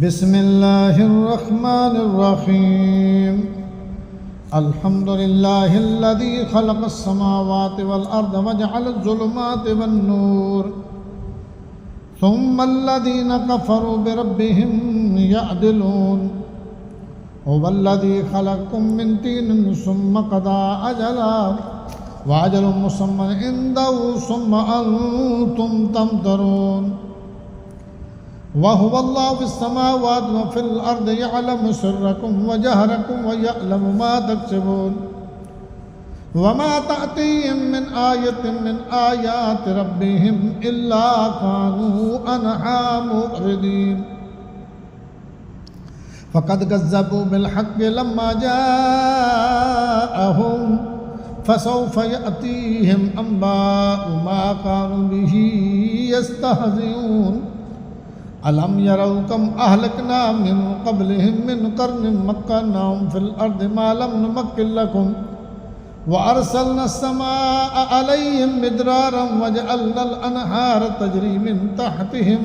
بسم الله الرحمن الرحيم الحمد لله الذي خلق السماوات والأرض وجعل الظلمات والنور ثم الذين كفروا بربهم يعدلون هو الذي خلقكم من طين ثم قضى أجلا وأجل مسمى عنده ثم أنتم تمترون وهو الله في السماوات وفي الأرض يعلم سركم وجهركم ويعلم ما تكسبون وما تأتيهم من آية من آيات ربهم إلا كانوا عنها معرضين فقد كذبوا بالحق لما جاءهم فسوف يأتيهم أنباء ما كانوا به يستهزئون ألم يروا كم أهلكنا من قبلهم من قرن مكناهم في الأرض ما لم نمكن لكم وأرسلنا السماء عليهم مدرارا وجعلنا الأنهار تجري من تحتهم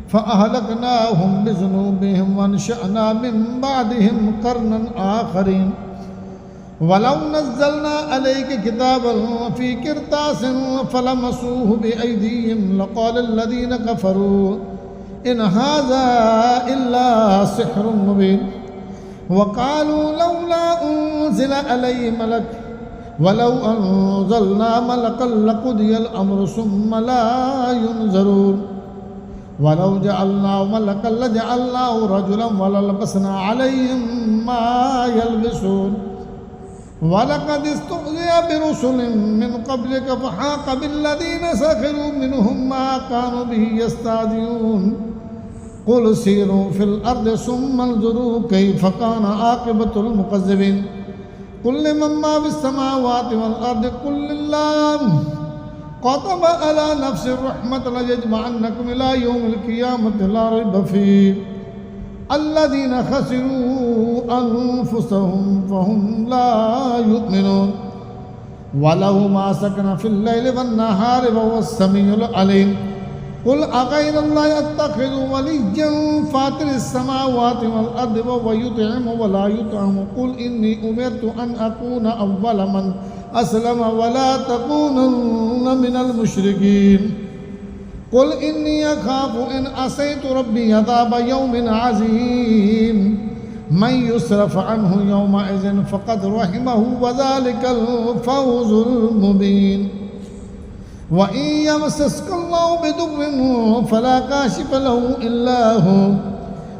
فأهلكناهم بذنوبهم وانشأنا من بعدهم قرنا آخرين ولو نزلنا عليك كتابا في قرطاس فلمسوه بأيديهم لقال الذين كفروا إن هذا إلا سحر مبين وقالوا لولا أنزل عليه ملك ولو أنزلنا ملكا لقضي الأمر ثم لا ينظرون ولو جعلناه ملكا لجعلناه رجلا وللبسنا عليهم ما يلبسون ولقد استهزئ برسل من قبلك فحاق بالذين سخروا منهم ما كانوا به يستهزئون قل سيروا في الأرض ثم انظروا كيف كان عاقبة المكذبين قل لمن ما في السماوات والأرض قل لله كتب على نفس الرحمة ليجمعنكم إلى يوم القيامة لا ريب فيه الذين خسروا أنفسهم فهم لا يؤمنون وله ما سكن في الليل والنهار وهو السميع العليم قل أغير الله أتخذ وليا فاطر السماوات والأرض وهو يطعم ولا يطعم قل إني أمرت أن أكون أول من أسلم ولا تكونن من المشركين قل إني أخاف إن عصيت ربي عذاب يوم عظيم من يصرف عنه يومئذ فقد رحمه وذلك الفوز المبين وإن يمسسك الله بضر فلا كاشف له إلا هو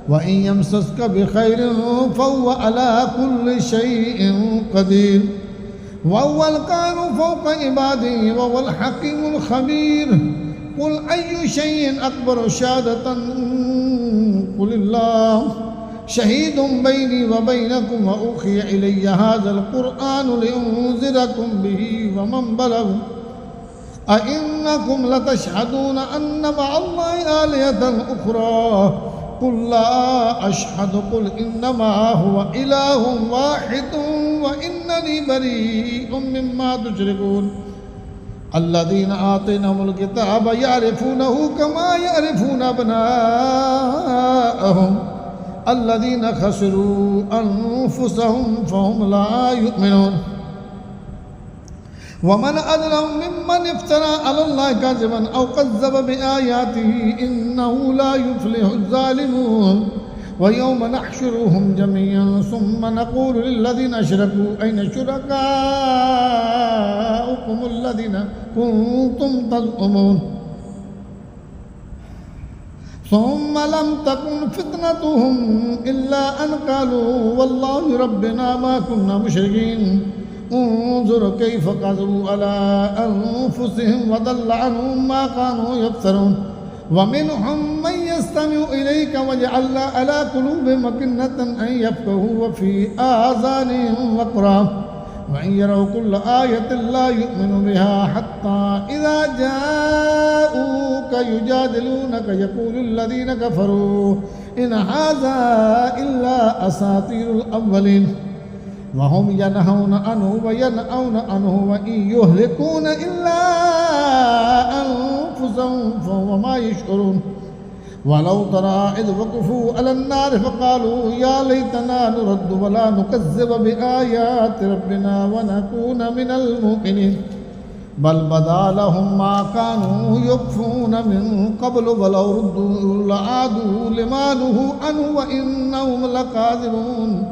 وإن يمسسك بخير فهو على كل شيء قدير وهو القاهر فوق عباده وهو الحكيم الخبير قل أي شيء أكبر شهادة قل الله شهيد بيني وبينكم وأوحي إلي هذا القرآن لأنذركم به ومن بلغ أئنكم لتشهدون أن مع الله آلهة أخرى قل لا أشهد قل إنما هو إله واحد وإنني بريء مما تشركون الذين آتيناهم الكتاب يعرفونه كما يعرفون أبناءهم الذين خسروا أنفسهم فهم لا يؤمنون ومن أظلم ممن افترى على الله كذبا أو كذب بآياته إنه لا يفلح الظالمون ويوم نحشرهم جميعا ثم نقول للذين أشركوا أين شركاؤكم الذين كنتم تزعمون ثم لم تكن فتنتهم إلا أن قالوا والله ربنا ما كنا مشركين انظر كيف كذبوا على أنفسهم وضل عنهم ما كانوا يفترون ومنهم من يستمع إليك وجعلنا على قلوبهم أكنة أن يفقهوا وفي آذانهم وقرا وإن يروا كل آية لا يؤمنوا بها حتى إذا جاءوك يجادلونك يقول الذين كفروا إن هذا إلا أساطير الأولين وهم ينهون عنه وينأون عنه وإن يهلكون إلا أنفسهم فهم ما يشعرون ولو ترى إذ وقفوا على النار فقالوا يا ليتنا نرد ولا نكذب بآيات ربنا ونكون من المؤمنين بل بدا لهم ما كانوا يخفون من قبل ولو ردوا لعادوا لما نهوا عنه وإنهم لكاذبون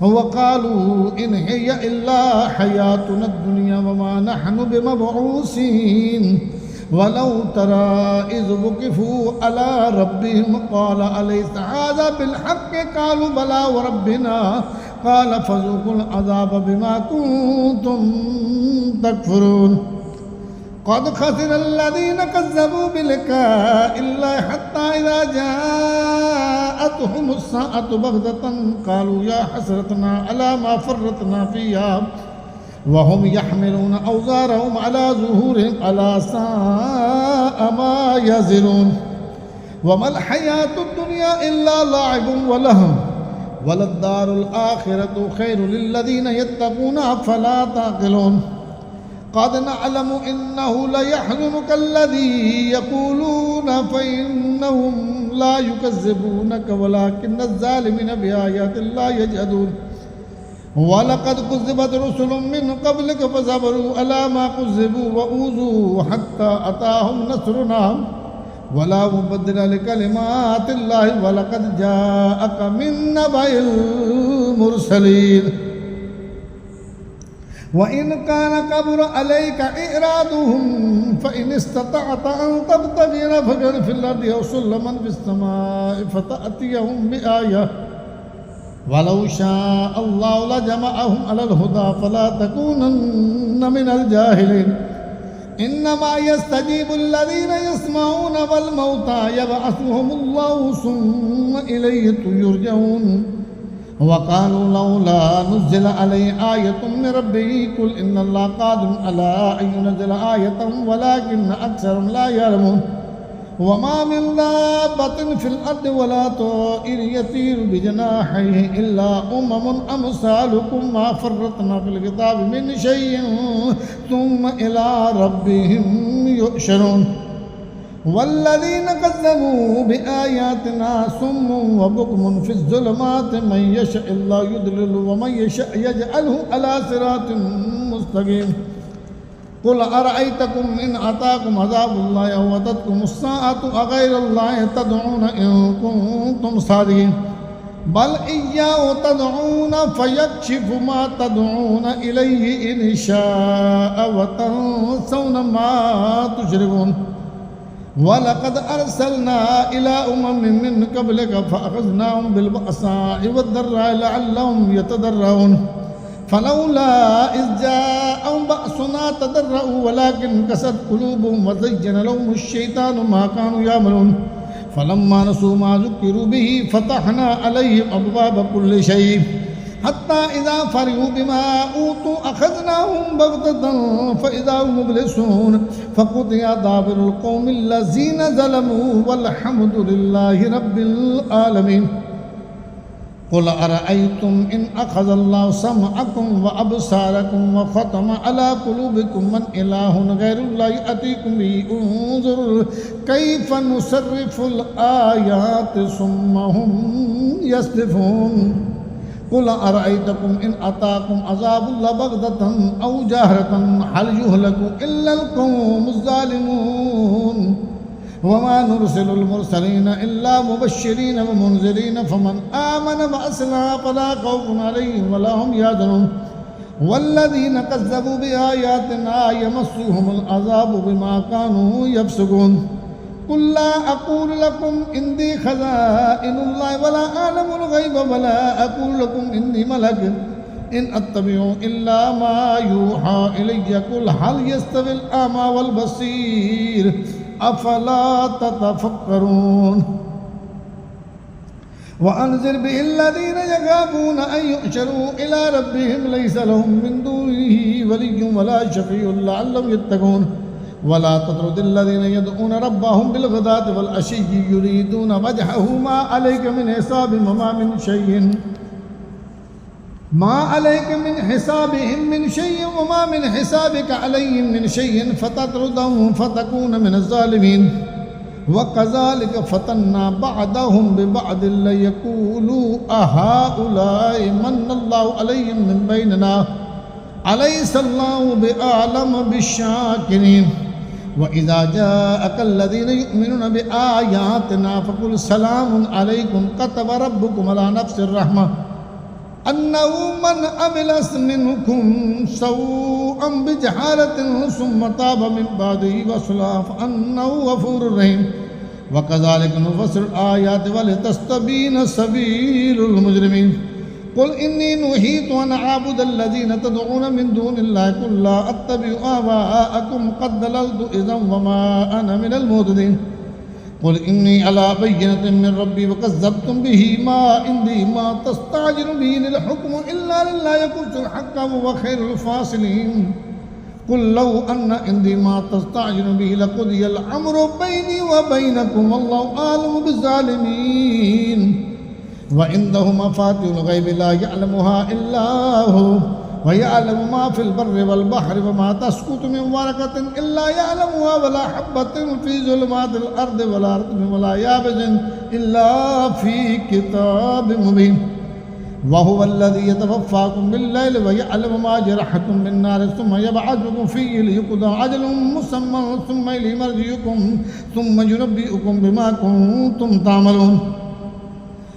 وقالوا إن هي إلا حياتنا الدنيا وما نحن بمبعوثين ولو ترى إذ وقفوا على ربهم قال أليس هذا بالحق قالوا بلى وربنا قال فذوقوا العذاب بما كنتم تكفرون قد خسر الذين كذبوا بلقاء الله حتى إذا جاءتهم الساعة بغتة قالوا يا حسرتنا على ما فرطنا فيها وهم يحملون أوزارهم على ظهورهم ألا ساء ما يزرون وما الحياة الدنيا إلا لعب ولهو وللدار الآخرة خير للذين يتقون فلا تعقلون قد نعلم إنه ليحزنك الذي يقولون فإنهم لا يكذبونك ولكن الظالمين بآيات الله يجحدون ولقد كذبت رسل من قبلك فصبروا على ما كذبوا وأوذوا حتى أتاهم نصرنا ولا مبدل لكلمات الله ولقد جاءك من نبأ المرسلين وإن كان كبر عليك إعراضهم فإن استطعت أن تبتغي نفقا في الأرض أو سلما في السماء فتأتيهم بآية ولو شاء الله لجمعهم على الهدى فلا تكونن من الجاهلين إنما يستجيب الذين يسمعون والموتى يبعثهم الله ثم إليه يرجعون وقالوا لولا نزل عليه آية من ربه قل إن الله قادر على أن ينزل آية ولكن أكثرهم لا يعلمون وما من دابة في الأرض ولا طائر يطير بجناحيه إلا أمم أمثالكم ما فرطنا في الكتاب من شيء ثم إلى ربهم يحشرون والذين كذبوا بآياتنا صم وبكم في الظلمات من يشاء الله يضلل ومن يشاء يجعله على صراط مستقيم قل أرأيتكم إن أتاكم عذاب الله أو أتتكم الساعة أغير الله تدعون إن كنتم صادقين بل إياه تدعون فيكشف ما تدعون إليه إن شاء وتنسون ما تشركون ولقد أرسلنا إلى أمم من قبلك فأخذناهم بالبأساء والضراء لعلهم يتضرعون فلولا إذ جاءهم بأسنا تضرعوا ولكن كست قلوبهم وزين لهم الشيطان ما كانوا يعملون فلما نسوا ما ذكروا به فتحنا عليهم أبواب كل شيء حتى إذا فرحوا بما أوتوا أخذناهم بغتة فإذا هم مبلسون فقضي دابر القوم الذين ظلموا والحمد لله رب العالمين قل أرأيتم إن أخذ الله سمعكم وأبصاركم وختم على قلوبكم من إله غير الله يأتيكم به انظر كيف نصرف الآيات ثم هم يصدفون قل أرأيتكم إن أتاكم عذاب الله بغتة أو جاهرة هل يهلك إلا القوم الظالمون وما نرسل المرسلين إلا مبشرين ومنذرين فمن آمن وأصلح فلا خوف عليهم ولا هم يحزنون والذين كذبوا بآياتنا يمسهم العذاب بما كانوا يفسقون قل لا أقول لكم عندي خزائن الله ولا أعلم الغيب ولا أقول لكم إني ملك إن أتبع إلا ما يوحى إلي قل هل يستوي الأعمى والبصير أفلا تتفكرون وأنذر به الذين يخافون أن يحشروا إلى ربهم ليس لهم من دونه ولي ولا شفيع لعلهم يتقون ولا تطرد الذين يدعون ربهم بالغداة والعشي يريدون وجهه ما عليك من حسابهم وما من شيء ما عليك من حسابهم من شيء وما من حسابك عليهم من شيء فتطردهم فتكون من الظالمين वकज़ालिक फ़तन्ना बअदहुम बिबअद लियक़ूलू अहाउलाई मन्नल्लाहु अलैहिम मिन बैनिना अलैहिस्सलाहु बिअअलम बिश्शाकिरीन वइज़ा जाअकल्लज़ीना युमिनूना बिआयातिना फ़क़ुल सलामुन अलैकुम कतब रब्बुकुम अला नफ़्सिर रहमा अन्नहु मन अमिल मिनकुम सौअन बिजहालतिन सुम्मा ताब मिन बादिही वअस्लह फअन्नहु गफूरुर रहीम वकज़ालिक नुफ़स्सिलु आयाति वलितस्तबीन सबीलुल मुजरिमीन कुल इन्नी नुहीतु अन अअबुदल्लज़ीना तदऊन मिन दूनिल्लाहि कुल ला अत्तबिउ अहवाअकुम क़द दललतु इज़न वमा अना मिनल मुहतदीन कुल इन्नी अला बय्यिनतिन मिन रब्बी वकज़्ज़बतुम बिही मा इंदी मा तस्ताजिलु बिही लिल हुक्मु इल्ला लिल्लाहि यक़ुस्सुल हक़्क़ व हुव खैरुल फ़ासिलीन कुल लौ अन्न इंदी मा तस्ताजिलु बिही लक़ुदियल अम्रु बैनी व बैनकुम वल्लाहु आलिमु बिज़्ज़ालिमीन व इंदहु मफ़ातिहुल ग़ैबि ला यअलमुहा इल्ला हु व यअलमु मा फ़िल बर्रि वल बहरि व मा तस्क़ुतु मिन वरक़तिन इल्ला यअलमुहा व ला हब्बतिन फ़ी ज़ुलुमातिल अर्दि व ला रत्बिन व ला याबिसिन इल्ला फ़ी किताबिम मुबीन व हुवल्लज़ी यतवफ़्फ़ाकुम बिल्लैलि व यअलमु मा जरहतुम बिन्नारि सुम्मा यबअथुकुम फ़ीहि लियुक़दा अजलुम मुसम्मा सुम्मा इलैहि मर्जिउकुम सुम्मा युनब्बिउकुम बिमा कुन्तुम तअमलून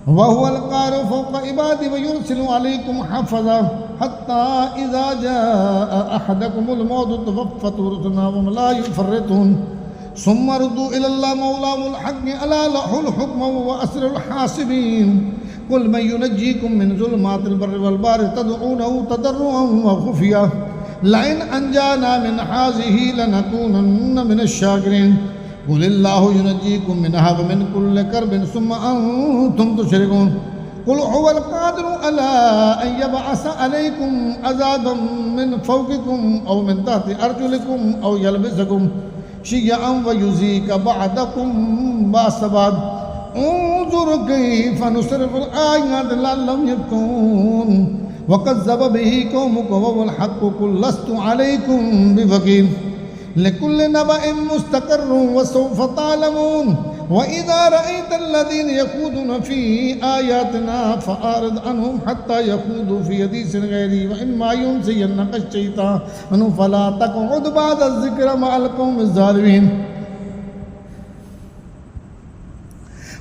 वहुवल क़ाहिरु फ़ौक़ इबादी व युरसिलु अलैकुम हफ़ज़ा हत्ता इज़ा जाअ अहदकुमुल मौतु तवफ़्फ़तहु रुसुलुना व हुम ला युफ़र्रितून सुम्मा रुद्दू इलल्लाहि मौलाहुल हक़्क़ि अला लहुल हुक्मु व हुव असररुल हासिबीन कुल मन युनज्जीकुम मिन ज़ुलुमातिल बर्रि वल बहरि तदऊनहु तदर्रुअन व खुफ़िया लइन अंजाना मिन हाज़िही लनकूनन्न मिनश शाकिरीन कुलिल्लाहु युनज्जीकुम मिनहा व मिन कुल्लि कर्बिन सुम्मा अंतुम तुशरिकून कुल हुवल क़ादिरु अला अन यबअस अलैकुम अज़ाबन मिन फ़ौक़िकुम औ मिन तहति अर्जुलिकुम औ यल्बिसकुम शियअन व युज़ीक़ बअदकुम बअस बअद उन्ज़ुर कैफ़ नुसरिफ़ुल आयाति लअल्लहुम यफ़क़हून व कज़्ज़ब बिही क़ौमुक व हुवल हक़्क़ु कुल लस्तु अलैकुम बिवकील लिकुल्लि नबअइन मुस्तक़र्रुन व सौफ़ तअलमून व इज़ा रअयतल्लज़ीना यख़ूदूना फ़ी आयातिना फ़अरिज़ अन्हुम हत्ता यख़ूदू फ़ी हदीसिन ग़ैरिही व इम्मा युनसियन्नका अश-शैतानु फ़ला तक़उद बअद अज़्ज़िक्रि मअल क़ौमिज़ ज़ालिमीन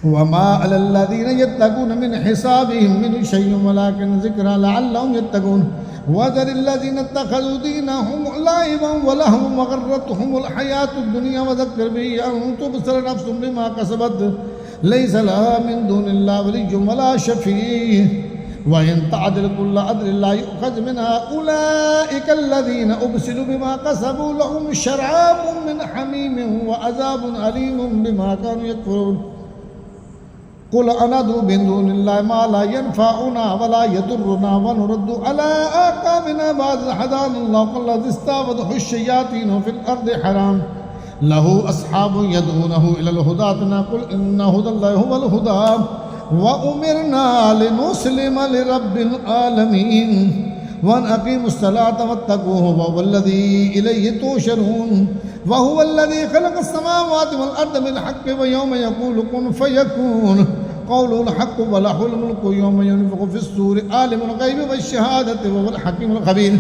वमा अलल्लज़ीना यत्तक़ून मिन हिसाबिहिम मिन शैइन वलाकिन ज़िक्रा लअल्लहुम यत्तक़ून वज़रिल्लज़ीना इत्तख़ज़ू दीनहुम लाइबन व लहवन व ग़र्रतहुमुल हयातुद दुनिया वज़क्किर बिही अन तुबसरा नफ़्सुम बिमा कसबत लैसा लहा मिन दूनिल्लाहि वलिय्युन वला शफ़ीअ व इन तअदिल कुल्ला अदलिन ला युअख़ज़ मिनहा उलाइकल्लज़ीना उबसिलू बिमा कसबू लहुम शराबुम मिन हमीमिन व अज़ाबुन अलीमुम बिमा कानू यकफ़ुरून कुल अनदू मिन दूनिल्लाहि मा ला यनफ़अुना व ला यदुर्रुना व नुरद्दु अला आक़ाबिना बअद हदानल्लाहु कल्लज़ी इस्तहवतहु अश-शयातीनु फ़िल अर्दि हराम लहू अस्हाबुन यदऊनहु इलल हुदा कुल इन्ना हुदल्लाहि हुवल हुदा व उमिरना लिनुस्लिमा लिरब्बिल आलमीन व अन अक़ीमुस्सलाता वत्तक़ूहु व हुवल्लज़ी इलैहि तुहशरून व हुवल्लज़ी ख़लक़स समावाति वल अर्द बिल हक़्क़ि व यौम यक़ूलु कुन फ़यकून क़ौलुल हक़्क़ु व लहुल मुल्कु यौम युनफ़ख़ु फ़िस्सूरि आलिमुल ग़ैबि वश्शहादति व हुवल हकीमुल ख़बीर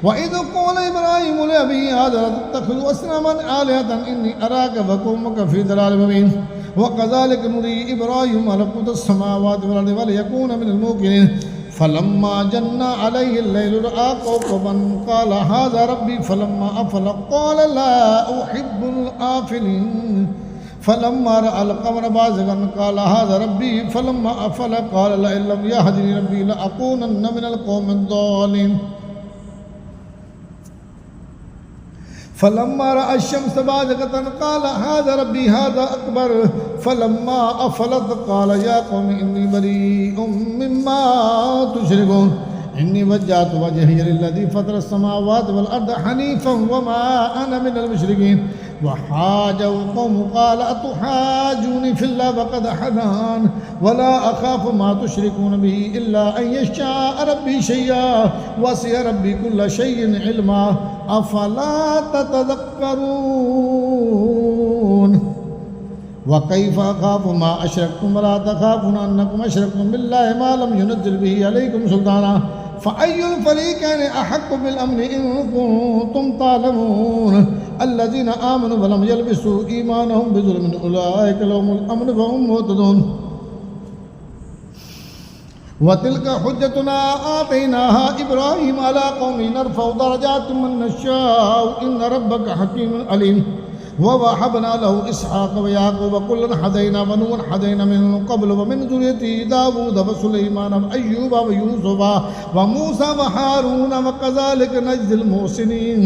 व इज़ क़ाला इब्राहीमु लिअबीहि आज़रा तत्तख़िज़ु असनामन आलिहतन इन्नी अराक व क़ौमक फ़ी ज़लालिम मुबीन व कज़ालिक नुरी इब्राहीम मलकूतस समावाति वल अर्दि व लियकून मिनल मूक़िनीन फलम्मा जन्ना अलैहि अल-लैलु रअा कौकबन क़ाल हाज़ा रब्बी फलम्मा अफ़ल क़ाल ला उहिब्बुल आफ़िलीन फलम्मा रअल क़मर बाज़िग़न क़ाल हाज़ा रब्बी फलम्मा अफ़ल क़ाल लइन लम यहदिनी रब्बी लअकूनन्न मिनल क़ौमिज़ ज़ालिमीन फलम्मा रअा अश-शम्स बाज़िग़तन क़ाल हाज़ा रब्बी हाज़ा अकबर फलम्मा अफ़लत क़ाल या क़ौमि इन्नी बरीउम मिम्मा तुशरिकून इन्नी वज्जहतु वजहिय लिल्लज़ी फ़तरस समावाति वल अर्द हनीफ़न व मा अना मिनल मुशरिकीन व हाजहु क़ौमुहु क़ाल अतुहाज्जूनी फ़िल्लाहि वक़द हदान वला अख़ाफ़ु मा तुशरिकून बिही इल्ला अन यशाअ रब्बी शय्अन वसिअ रब्बी कुल्ल शयइन इल्मा अफ़ला ततज़क्करून वकैफ़ अख़ाफ़ु मा अशरक्तुम वला तख़ाफ़ून अन्नकुम अशरक्तुम बिल्लाहि मा लम युनज़्ज़िल बिही अलैकुम सुल्ताना फ़अय्युल फ़रीक़ैनि अहक़्क़ु बिल अम्नि इन कुन्तुम तालमून अल्लज़ीना आमनू वलम यल्बिसू ईमानहुम बिज़ुल्मिन उलाइका लहुमुल अम्नु व हुम मुहतदून वतिल्क हुज्जतुना आतैनाहा इब्राहीम अला क़ौमिही नरफ़उ दरजातिम मन नशाअ इन्न रब्बक हकीमुन अलीम ववहबना लहू इसहाक़ व याक़ूब कुल्लन हदैना व नूहन हदैना मिन क़ब्ल व मिन ज़ुर्रिय्यतिही दाऊद व सुलैमान व अय्यूब व यूसुफ व मूसा व हारून व कज़ालिक नजज़िल मुहसिनीन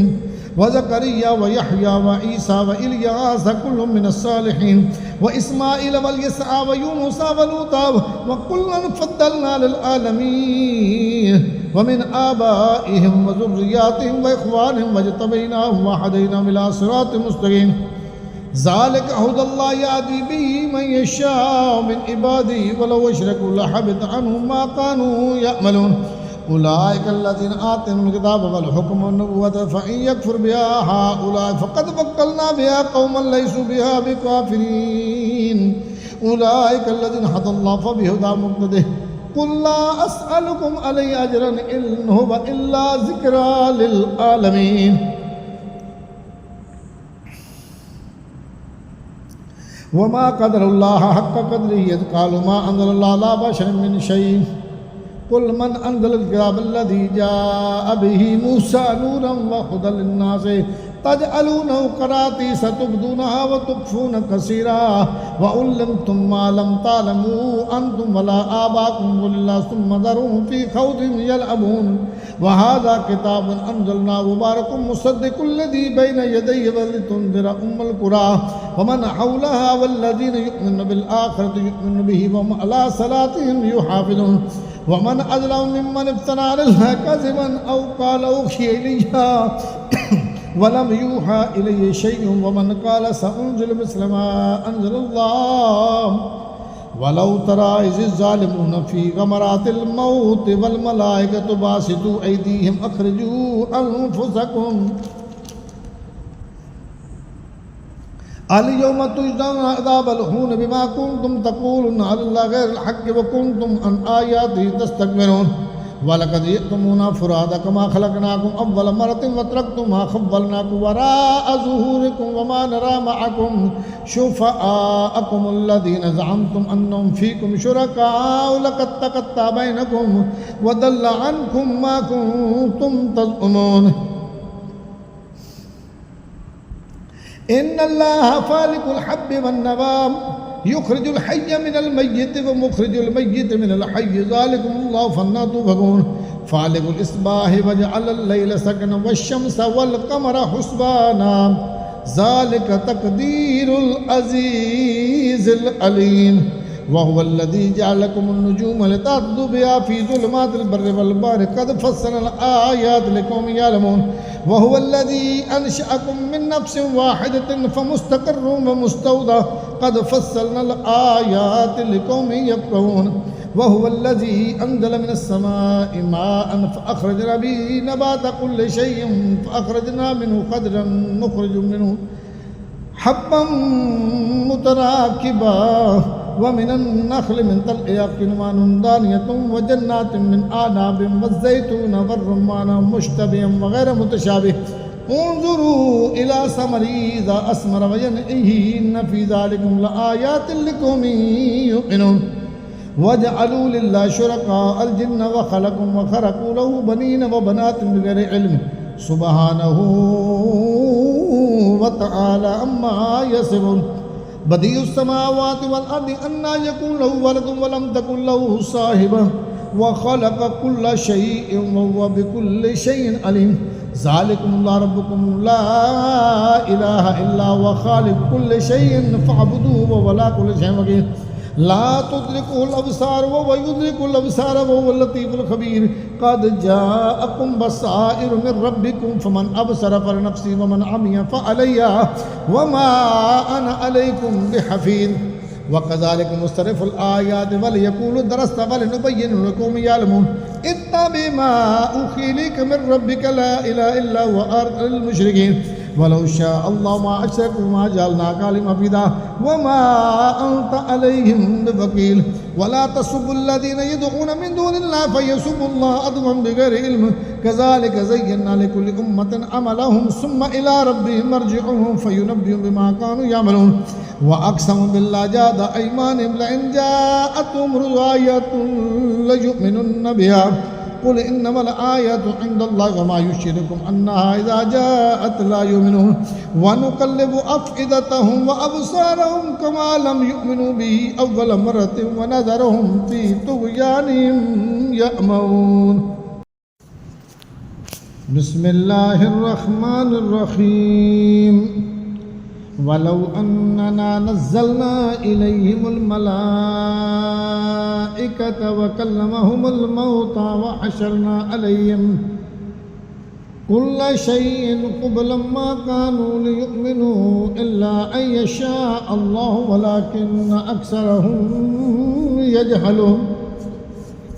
व ज़करिया व यहया व ईसा व इल्यास कुल्लुम मिनस सालिहीन व इस्माईल व यसअ व यूनुस व लूता व कुल्लन फ़द्दलना अलल आलमीन व मिन आबाइहिम व ज़ुर्रिय्यातिहिम व इख़्वानिहिम वज्तबैनाहुम व हदैनाहुम इला सिरातिम मुस्तक़ीम ज़ालिक हुदल्लाहि यहदी बिही मन यशाअ मिन इबादिही वलौ अशरकू लहबिता अन्हुम मा कानू यअमलून उलाइका अल्लज़ीना आतैनाहुमुल किताब वल हुक्म वन नबुव्वत फ़इन यकफ़ुर बिहा हाउलाइ फ़क़द वक्कलना बिहा क़ौमन लैसू बिहा बिकाफ़िरीन उलाइका अल्लज़ीना हदल्लाहु फ़बिहुदाहु मुक़्तदिह कुल ला अस्अलुकुम अलैहि अजरन इन हुव इल्ला ज़िक्रा लिल आलमीन वमा क़दरुल्लाह हक़्क़ क़द्रिही इज़ क़ालू मा अनज़लल्लाहु अला बशरिन मिन शैइन कुल मन अनज़लल किताबल्लज़ी जाअ बिही मूसा नूरन व हुदल लिन्नास तजअलूनहु क़रातीस तुब्दूनहा व तुख़फ़ून कसीरा व उल्लिमतुम मा लम तालमू अंतुम वला आबाकुम क़ुलिल्लाह सुम्मा ज़रूहुम फ़ी ख़ौदिहिम यलअबून व हाज़ा किताबुन अनज़लनाहु मुबारकुम मुसद्दिक़ुल लज़ी बैन यदैहि व लितुनज़िरा उम्मल क़ुरा व मन हौलहा वल्लज़ीना युमिनूना बिल आख़िरति युमिनूना बिही व हुम अला सलातिहिम युहाफ़िज़ून वमन अज़लमु मिम्मन इफ़्तरा अलल्लाहि कज़िबन औ क़ाल उहिय इलैया वलम यूहा इलैहि शैअन वमन क़ाल सअुनज़िलु मिस्ल मा अनज़लल्लाह वलौ तरा इज़ ज़ालिमून फ़ी ग़मरातिल मौत वल मलाइकतु बासितू ऐदीहिम अख़रिजू अनफ़ुसकुम अल-यौम तुजज़ौना अज़ाबल हून बिमा कुन्तुम तक़ूलूना अलल्लाहि ग़ैरल हक़्क़ि व कुन्तुम अन आयातिही तस्तकबिरून वलक़द जि'तुमूना फ़ुरादा कमा ख़लक़नाकुम अव्वल मररतिन व तरक्तुम मा ख़व्वलनाकुम वराअ ज़ुहूरिकुम व मा नरा मअकुम शुफ़आअकुमुल्लज़ीना ज़अमतुम अन्नहुम फ़ीकुम शुरकाअ लक़द तक़त्तअ बैनकुम व दल्ल अन्कुम मा कुन्तुम तज़अमून इन्नल्लाह फ़ालिक़ुल हब्बि वन्नवा युख़्रिजुल हय्य मिनल मय्यिति व मुख़्रिजुल मय्यित मिनल हय्यि ज़ालिकुमुल्लाहु फ़अन्ना तुफ़क़ून फ़ालिक़ुल इस्बाहि वजअलल लैला सकनन वश्शमस वल क़मरा हुस्बाना ज़ालिका तक़दीरुल अज़ीज़िल अलीम वहुवल्लज़ी जअलकुमुन नुजूम लितहतदू बिहा फ़ी ज़ुलुमातिल बर्रि वल बहरि क़द फ़स्सलनल आयाति लिक़ौमिन यअलमून वहुवल्लज़ी अंशअकुम मिन नफ़्सिन वाहिदतिन फ़मुस्तक़र्रुन व मुस्तौदा क़द फ़स्सलनल आयाति लिक़ौमिन यफ़क़हून वहुवल्लज़ी अंज़ल मिनस समाइ माअन फ़अख़रजना बिही नबाता कुल्लि शैइन फ़अख़रजना मिन्हु ख़दरन नुख़रिजु मिन्हु हब्बन मुतराकिबा व मिनन नख़्लि मिन तलइहा किनवानुन दानियतुन व जन्नातिन मिन आनाबिन व ज़ैतून व रुम्मान मुश्तबिहन व गैर मुतशाबिह उन्ज़ुरू इला समरी इज़ा अस्मर व यनइही इन्न फ़ी ज़ालिकुम लआयातिन लिक़ौमिन युमिनून वजअलू लिल्लाहि शुरकाअल जिन्न व ख़लक़हुम व ख़रक़ू लहू बनीन व बनातिन बिग़ैरि इल्म सुब्हानहू व तआला अम्मा यसिफ़ून बदीउस समावाति वल अर्दि अन्ना यकूनु लहू वलदुन व लम तकुन लहू साहिबा व ख़लक़ कुल्ल शैइन व हुव बिकुल्लि शैइन अलीम ज़ालिकुमुल्लाहु रब्बुकुम ला इलाहा इल्ला हुव ख़ालिक़ु कुल्लि शैइन फ़अब्दूहु व हुवा अला कुल्लि शैइन वकील ला तुद्रिकुहुल अब्सार व हुवा युद्रिकुल अब्सार व हुवल लतीफ़ुल ख़बीर क़द जाअकुम बसाइरु मिन रब्बिकुम फमन अबसर फलिनफ़्सिही व मन अमिया फ़अलैहा व मा अना अलैकुम बिहफ़ीज़ वकज़ालिक नुस्रिफ़ुल आयाति वलियक़ूलू दरस्त वलिनुबय्यिनहु लिक़ौमिन यअलमून इत्तबि मा उहिया इलैका मिन रब्बिका ला इलाहा इल्ला हुवा अरसल मुशरिकीन ولو شاء الله ما أشركوا ما جعلناك عليهم حفيظا وما أنت عليهم بوكيل ولا تسبوا الذين يدعون من دون الله فيسبوا الله عدوا بغير علم كذلك زينا لكل أمة عملهم ثم إلى ربهم مرجعهم فينبئهم بما كانوا يعملون وأقسموا بالله جهد أيمانهم لئن جاءتهم آية ليؤمنن بها قل إنما الآيات عند الله وما يشركم أنها إذا جاءت لا يؤمنون ونقلب أفئدتهم وأبصارهم كما لم يؤمنوا به أول مرة ونذرهم في طغيانهم يأمهون بسم الله الرحمن الرحيم ولو أننا نزلنا إليهم الملائكة وكلمهم الموتى وحشرنا عليهم كل شيء قبلا ما كانوا ليؤمنوا إلا أن يشاء الله ولكن أكثرهم يجهلون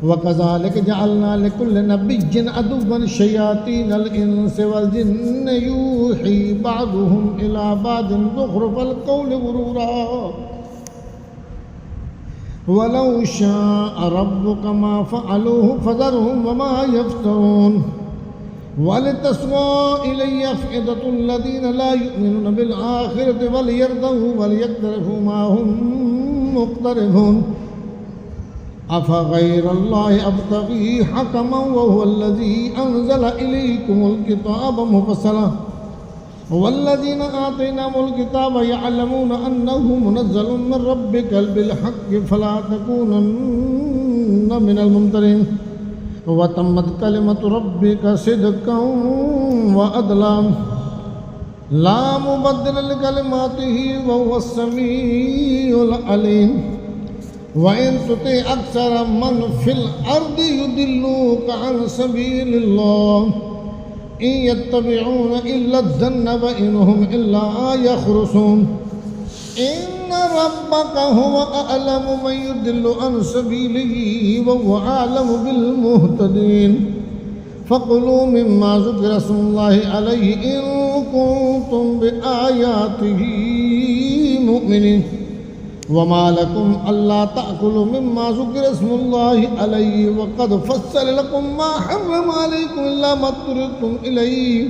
وكذلك جعلنا لكل نبي عدوا شياطين الإنس والجن يوحي بعضهم إلى بعض زخرف القول غرورا ولو شاء ربك ما فعلوه فذرهم وما يفترون ولتصغى إلي أفئدة الذين لا يؤمنون بالآخرة وليرضوا وليقترفوا ما هم مقترفون أفغير الله أبتغي حكما وهو الذي أنزل إليكم الكتاب مفصلا والذين آتيناهم الكتاب يعلمون أنه منزل من ربك بالحق فلا تكونن من الممترين وتمت كلمة ربك صدقا وعدلا لا مبدل لكلماته وهو السميع العليم وإن تطع أكثر من في الأرض يضلوك عن سبيل الله إن يتبعون إلا الظن وإن هم إلا يخرصون إن ربك هو أعلم من يضل عن سبيله وهو أعلم بالمهتدين فكلوا مما ذكر اسم الله عليه إن كنتم بآياته مؤمنين وما لكم ألا تأكلوا مما ذكر اسم الله عليه وقد فصل لكم ما حرم عليكم إلا ما اضطررتم إليه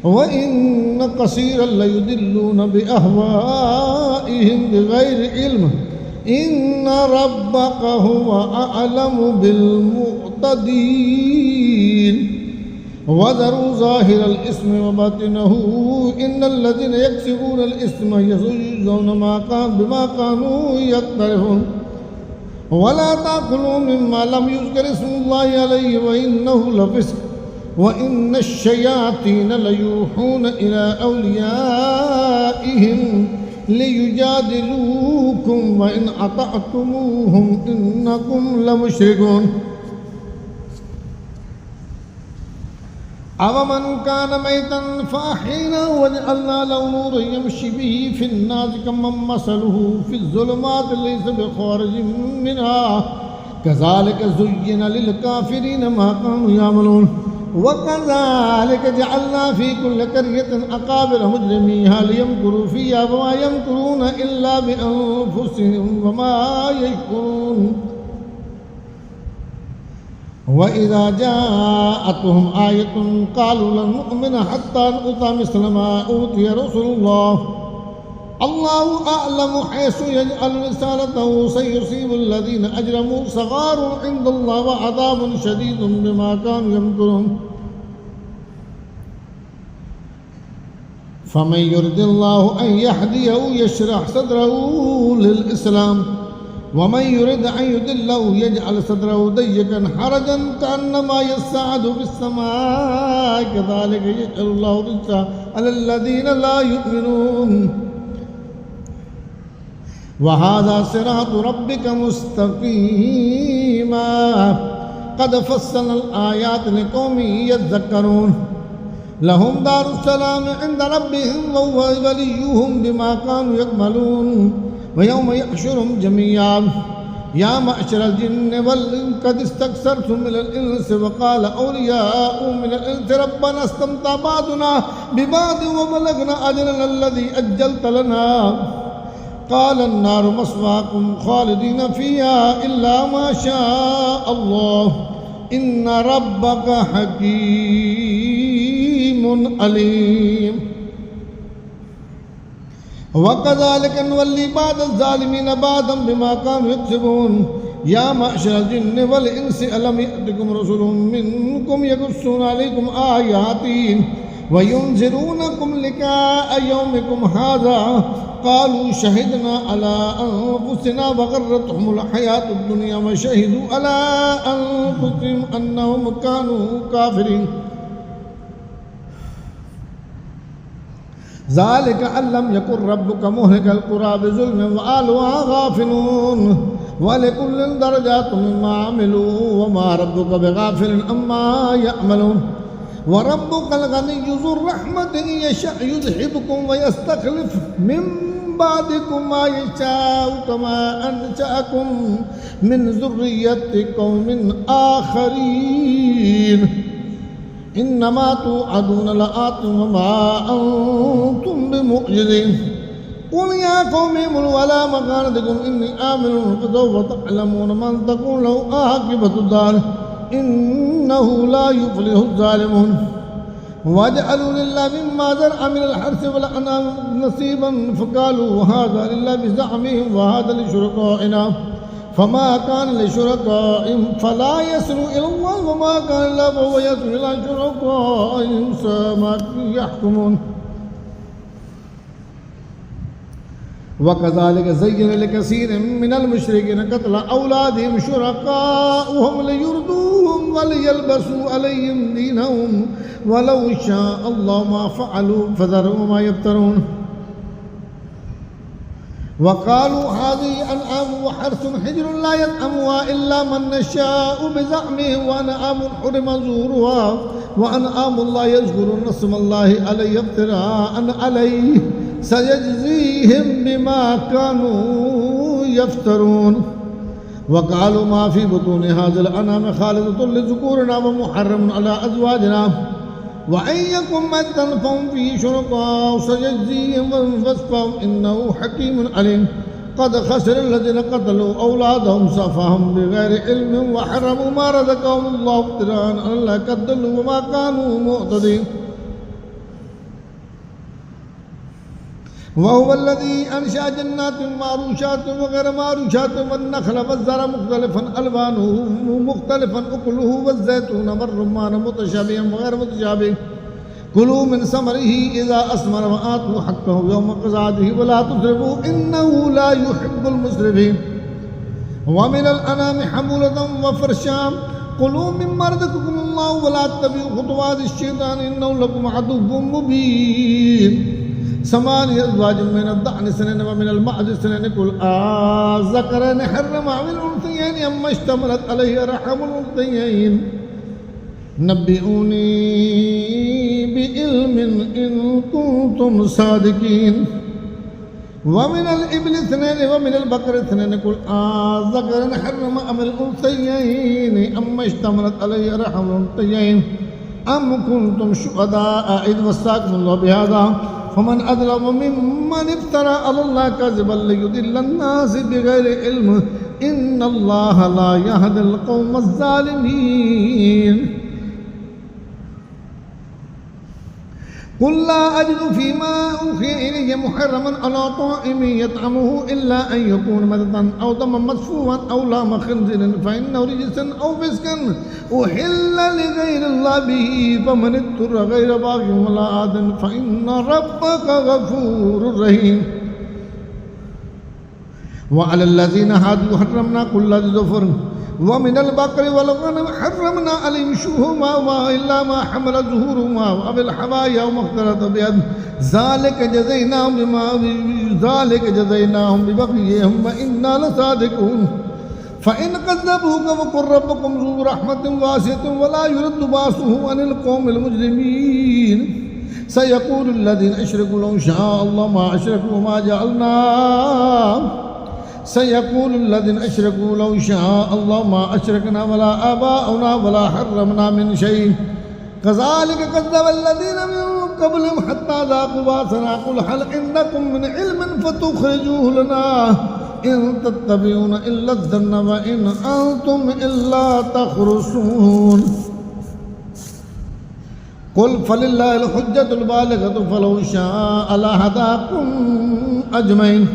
وإن كثيرا ليضلون بأهوائهم بغير علم إن ربك هو أعلم بالمعتدين وذروا ظاهر الإثم وباطنه إن الذين يكسبون الإثم يجزون بما كانوا يقترفون ولا تأكلوا مما لم يذكر اسم الله عليه وإنه لفسق وإن الشياطين ليوحون إلى أوليائهم ليجادلوكم وإن أطعتموهم إنكم لمشركون أَوَمَنْ كَانَ مَيْتًا فَأَحْيَيْنَاهُ وَجَعَلْنَا لَهُ نُورًا يَمْشِي بِهِ فِي النَّاسِ كَمَّن مَّثَلُهُ فِي الظُّلُمَاتِ لَيْسَ بِخَارِجٍ مِّنْهَا كَذَلِكَ زُيِّنَ لِلْكَافِرِينَ مَا كَانُوا يَعْمَلُونَ وَكَذَلِكَ جَعَلْنَا فِي كُلِّ قَرْيَةٍ أَكَابِرَ مُجْرِمِيهَا لِيَمْكُرُوا فِيهَا وَمَا يَمْكُرُونَ إِلَّا بِأَنفُسِهِمْ وَمَا يَشْعُرُونَ وإذا جاءتهم آية قالوا لن نؤمن حتى نؤتى مثل ما أوتي رسل الله الله أعلم حيث يجعل رسالته سيصيب الذين أجرموا صغار عند الله وعذاب شديد بما كانوا يمكرون فمن يرد الله أن يهديه يشرح صدره للإسلام ومن يرد أن يضله يجعل صدره ضيقا حرجا كأنما يصعد في السماء كذلك يجعل الله الرجس على الذين لا يؤمنون وهذا صراط ربك مستقيما قد فصلنا الآيات لقوم يذكرون لهم دار السلام عند ربهم وهو وليهم بما كانوا يعملون ويوم يحشرهم جميعا يا معشر الجن والإنس قد استكثرتم من الإنس وقال أولياء من الإنس ربنا استمتع بعضنا ببعض وبلغنا أجلنا الذي أجلت لنا قال النار مثواكم خالدين فيها إلا ما شاء الله إن ربك حكيم عليم وكذلك نولي بعض الظالمين بعضا بما كانوا يكسبون يا معشر الجن والإنس ألم يأتكم رسل منكم يقصون عليكم آياتي وينذرونكم لقاء يومكم هذا قالوا شهدنا على أنفسنا وغرتهم الحياة الدنيا وشهدوا على أنفسهم أنهم كانوا كافرين ذلك أن لم يكن ربك مهلك القرى بظلم وأهلها غافلون ولكل درجات مما عملوا وما ربك بغافل عما يعملون وربك الغني ذو الرحمة إن يشاء يذهبكم ويستخلف من بعدكم ما يشاء كما أنشأكم من ذرية قوم آخرين إنما توعدون لآت وما أنتم بمعجزين قل يا قوم اعملوا على مكانتكم إني آمن فسوف تعلمون من تكون له عاقبة الدار إنه لا يفلح الظالمون وجعلوا لله مما زرع من الحرث والأنعام نصيبا فقالوا هذا لله بزعمهم وهذا لشركائنا فما كان لشركائهم فلا يصل إلى الله وما كان له فهو يصل إلى شركائهم ساء ما يحكمون وكذلك زين لكثير من المشركين قتل أولادهم شركاؤهم ليردوهم وليلبسوا عليهم دينهم ولو شاء الله ما فعلوا فذروا ما يفترون وقالوا هذه أنعام وحرث حجر لا يطعمها إلا من نشاء بزعمهم وأنعام حرم زورها وأنعام لا يذكرون اسم الله عليه افتراء عليه سيجزيهم بما كانوا يفترون وقالوا ما في بطون هذه الأنعام خالصة لذكورنا ومحرم على أزواجنا وإن يكن ميتا فهم فيه شركاء سيجزيهم وصفهم إنه حكيم عليم قد خسر الذين قتلوا أولادهم سفاهم بغير علم وحرموا ما رزقهم الله افتراء على الله كذبوا وما كانوا مهتدين وهو الذي أنشأ جنات معروشات وغير معروشات والنخل والزرع مختلفا ألوانه مختلفا أكله والزيتون والرمان متشابها وغير متشابه كلوا من ثمره إذا أثمر وآتوا حقه يوم حصاده ولا تسرفوا إنه لا يحب المسرفين ومن الأنعام حمولة وفرشا كلوا مما رزقكم الله ولا تتبعوا خطوات الشيطان إنه لكم عدو مبين ثمانية أزواج من الضأن اثنين ومن المعز اثنين قل أذكرين حرم أم الأنثيين أما اشتملت عليه أرحام الأنثيين نبئوني بعلم إن كنتم صادقين ومن الإبل اثنين ومن البقر اثنين قل أذكرين حرم أم الأنثيين أما اشتملت عليه أرحام الأنثيين أم كنتم شهداء إذ وصاكم الله بهذا فمن أظلم ممن افترى على الله كذبا ليضل الناس بغير علم إن الله لا يهدي القوم الظالمين قل لا أجد فيما أوحي إلي محرما على طائم يطعمه إلا أن يكون ميتة أو دما مسفوحا أو لحم خنزير فإنه رجس أو فسقا أحل لغير الله به فمن اضطر غير باغ ولا عاد فإن ربك غفور رحيم وعلى الذين هادوا حرمنا كل ذي ظفر ومن البقر والغنم حرمنا عليهم شحومهما إلا ما حمل ظهورهما أو الحوايا وما اختلط بيد ذلك جزيناهم ببغيهم وإنا لصادقون فإن كذبوك فقل ربكم ذو رحمة واسعة ولا يرد بأسه عن القوم المجرمين سيقول الذين أشركوا لو شاء الله ما أشركوا وما جعلنا سيقول الذين أشركوا لو شاء الله ما أشركنا ولا آباؤنا ولا حرمنا من شيء كذلك كذب الذين من قبلهم حتى ذاقوا بأسنا قل هل عندكم من علم فتخرجوه لنا إن تتبعون إلا الظن وإن أنتم إلا تخرصون قل فلله الحجة البالغة فلو شاء لهداكم أجمعين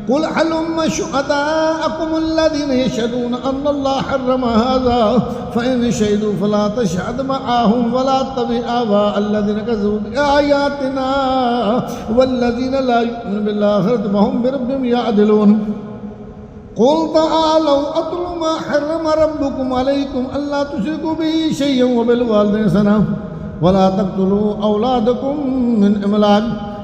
قل هلم شهداءكم الذين يشهدون أن الله حرم هذا فإن شهدوا فلا تشهد معهم ولا تتبع أهواء الذين كذبوا بآياتنا والذين لا يؤمنون بالآخرة وهم بربهم يعدلون قل تعالوا أتل ما حرم ربكم عليكم ألا تشركوا به شيئا وبالوالدين إحسانا ولا تقتلوا أولادكم من إملاق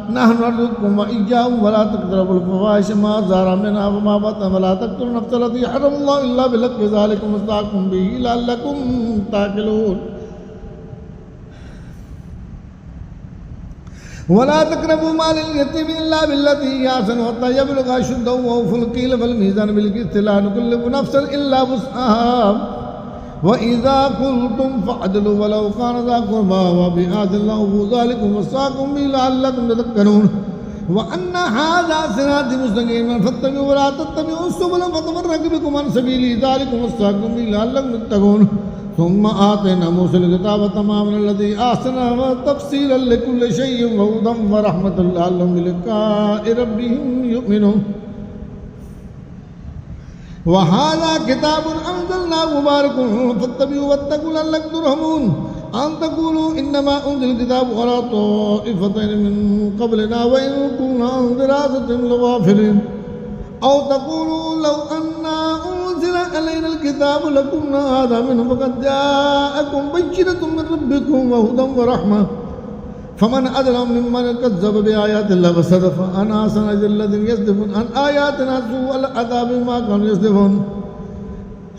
نحن نرزقكم وإياهم ولا تقربوا الفواحش ما ظهر منها وما بطن ولا تقتلوا النفس التي حرم الله إلا بالحق ذلكم وصاكم به لعلكم تعقلون ولا تقربوا مال اليتيم إلا بالتي هي أحسن حتى يبلغ أشده وأوفوا الكيل والميزان بالقسط لا نكلف نفسا إلا وسعها وإذا قلتم فاعدلوا ولو كان ذا قربى وبآيات الله ذلكم وصاكم به لعلكم تذكرون وأن هذا صراطي مستقيما فاتبعوه ولا تتبعوا السبل فتفرق بكم عن سبيله ذلكم وصاكم به لعلكم تتقون ثم آتينا موسى الكتاب تماما الذي أحسن وتفصيلا لكل شيء وهدى ورحمة لعلهم بلقاء ربهم يؤمنون وهذا كتاب أنزلناه مبارك فاتبعوه واتقوا لعلكم ترحمون أن تقولوا إنما أنزل الكتاب على طائفتين من قبلنا وإن كنا عن دراستهم لغافلين أو تقولوا لو أنا أنزل علينا الكتاب لكنا هذا منه فقد جاءكم بينة من ربكم وهدى ورحمة فمن أظلم ممن كذب بآيات الله وصدف عنها سنجزي الذين يصدفون عن آياتنا سوء العذاب بما كانوا يصدفون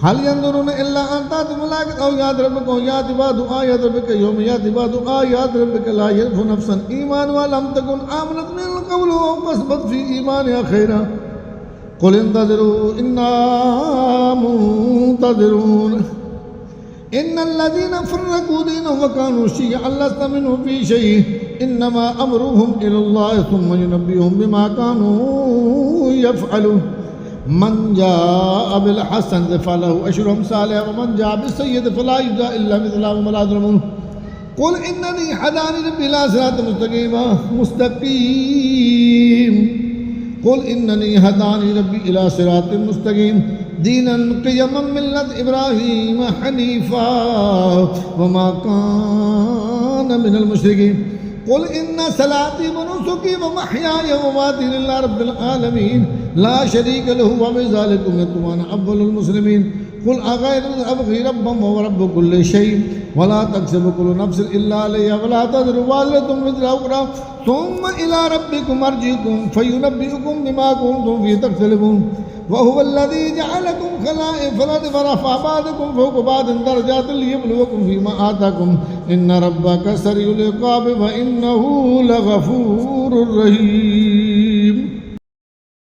هل ينظرون إلا أن تأتي الملائكة أو يأتي ربك أو يأتي بعض آيات ربك يوم يأتي بعض آيات ربك لا ينفع نفسا إيمانها لم تكن آمنت من قبل أو كسبت في إيمانها خيرا قل انتظروا إنا منتظرون إن الذين فرقوا دينهم وكانوا شيعا لست منهم في شيء إنما أمرهم إلى الله ثم ينبئهم بما كانوا يفعلون من جاء بالحسنة فله أشر أمثالها ومن جاء بالسيئة فلا يجزى إلا مثلها وهم لا يظلمون قل إنني هداني ربي إلى صراط مستقيم قل إنني هداني ربي إلى صراط مستقيم دينا قيما ملة إبراهيم حنيفا وما كان من المشركين قل إن صلاتي ونسكي ومحياي ومماتي لله رب العالمين لا شريك له وبذلك أمرت وأنا أول المسلمين قل أغير أبغي ربا وهو رب كل شيء ولا تكسب كل نفس إلا عليها ولا تزر والدة وزر أخرى ثم إلى ربكم مرجعكم فينبئكم بما كنتم فيه تختلفون وهو الذي جعلكم خلائف الأرض ورفع بعضكم فوق بعض درجات ليبلوكم فيما آتاكم إن ربك سريع العقاب وإنه لغفور رحيم